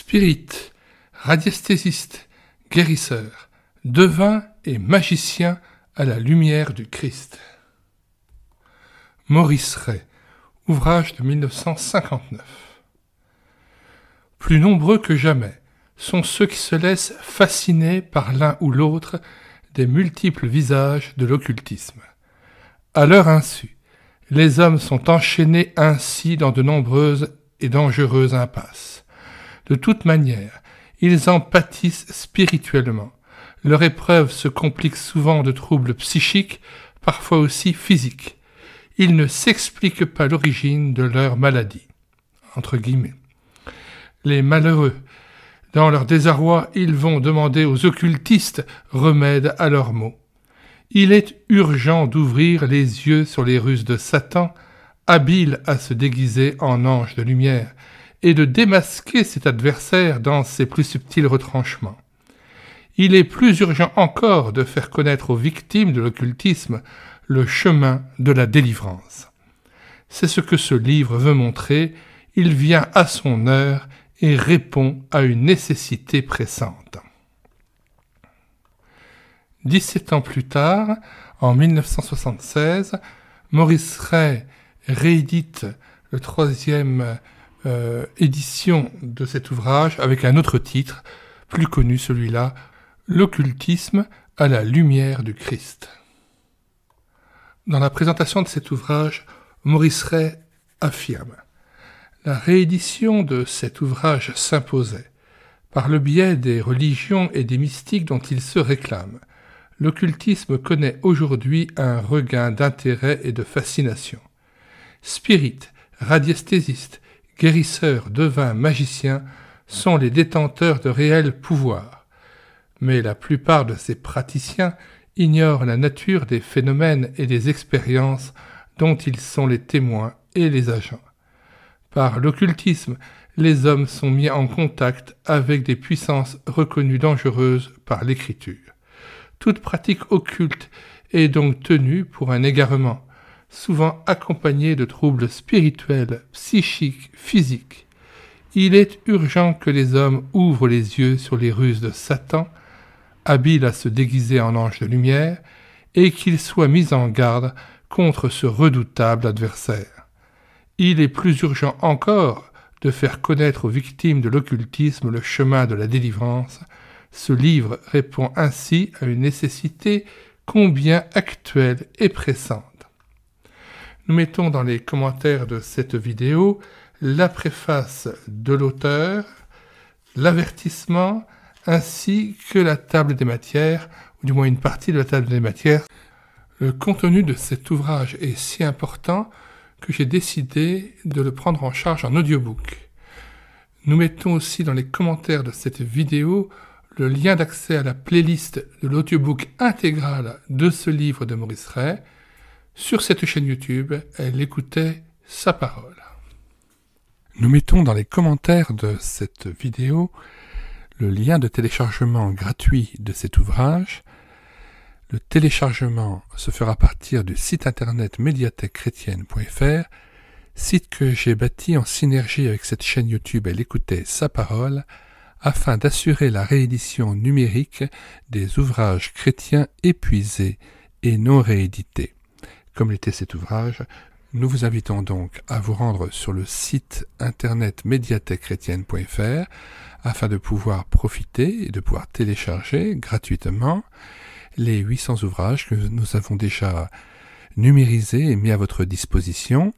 Spirit, radiesthésiste, guérisseur, devin et magicien à la lumière du Christ. Maurice Rey, ouvrage de 1959. Plus nombreux que jamais sont ceux qui se laissent fasciner par l'un ou l'autre des multiples visages de l'occultisme. À leur insu, les hommes sont enchaînés ainsi dans de nombreuses et dangereuses impasses. De toute manière, ils en pâtissent spirituellement. Leur épreuve se complique souvent de troubles psychiques, parfois aussi physiques. Ils ne s'expliquent pas l'origine de leur maladie. Entre guillemets. Les malheureux, dans leur désarroi, ils vont demander aux occultistes remède à leurs maux. Il est urgent d'ouvrir les yeux sur les ruses de Satan, habile à se déguiser en ange de lumière, et de démasquer cet adversaire dans ses plus subtils retranchements. Il est plus urgent encore de faire connaître aux victimes de l'occultisme le chemin de la délivrance. C'est ce que ce livre veut montrer, il vient à son heure et répond à une nécessité pressante. 17 ans plus tard, en 1976, Maurice Rey réédite le troisième édition de cet ouvrage avec un autre titre, plus connu celui-là, L'occultisme à la lumière du Christ. Dans la présentation de cet ouvrage, Maurice Rey affirme « La réédition de cet ouvrage s'imposait. Par le biais des religions et des mystiques dont il se réclame, l'occultisme connaît aujourd'hui un regain d'intérêt et de fascination. Spirit, radiesthésiste, guérisseurs, devins, magiciens sont les détenteurs de réels pouvoirs. Mais la plupart de ces praticiens ignorent la nature des phénomènes et des expériences dont ils sont les témoins et les agents. Par l'occultisme, les hommes sont mis en contact avec des puissances reconnues dangereuses par l'Écriture. Toute pratique occulte est donc tenue pour un égarement, souvent accompagné de troubles spirituels, psychiques, physiques. Il est urgent que les hommes ouvrent les yeux sur les ruses de Satan, habile à se déguiser en ange de lumière, et qu'ils soient mis en garde contre ce redoutable adversaire. Il est plus urgent encore de faire connaître aux victimes de l'occultisme le chemin de la délivrance. Ce livre répond ainsi à une nécessité combien actuelle et pressante. Nous mettons dans les commentaires de cette vidéo la préface de l'auteur, l'avertissement, ainsi que la table des matières, ou du moins une partie de la table des matières. Le contenu de cet ouvrage est si important que j'ai décidé de le prendre en charge en audiobook. Nous mettons aussi dans les commentaires de cette vidéo le lien d'accès à la playlist de l'audiobook intégral de ce livre de Maurice Rey. Sur cette chaîne YouTube, elle écoutait sa parole. Nous mettons dans les commentaires de cette vidéo le lien de téléchargement gratuit de cet ouvrage. Le téléchargement se fera à partir du site internet médiathèquechrétienne.fr, site que j'ai bâti en synergie avec cette chaîne YouTube Elle écoutait sa parole, afin d'assurer la réédition numérique des ouvrages chrétiens épuisés et non réédités. Comme l'était cet ouvrage, nous vous invitons donc à vous rendre sur le site internet médiathèquechrétienne.fr afin de pouvoir profiter et de pouvoir télécharger gratuitement les 800 ouvrages que nous avons déjà numérisés et mis à votre disposition.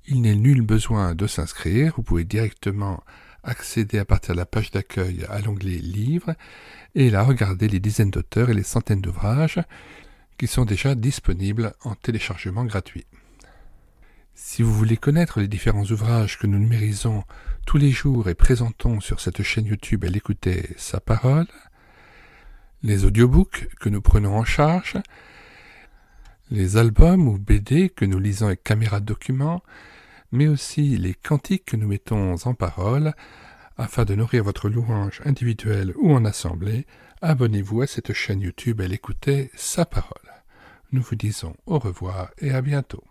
Il n'est nul besoin de s'inscrire, vous pouvez directement accéder à partir de la page d'accueil à l'onglet Livres et là regarder les dizaines d'auteurs et les centaines d'ouvrages qui sont déjà disponibles en téléchargement gratuit. Si vous voulez connaître les différents ouvrages que nous numérisons tous les jours et présentons sur cette chaîne YouTube Elle écoutait sa parole, les audiobooks que nous prenons en charge, les albums ou BD que nous lisons avec caméra de document, mais aussi les cantiques que nous mettons en parole, afin de nourrir votre louange individuelle ou en assemblée, abonnez-vous à cette chaîne YouTube Elle écoutait sa parole. Nous vous disons au revoir et à bientôt.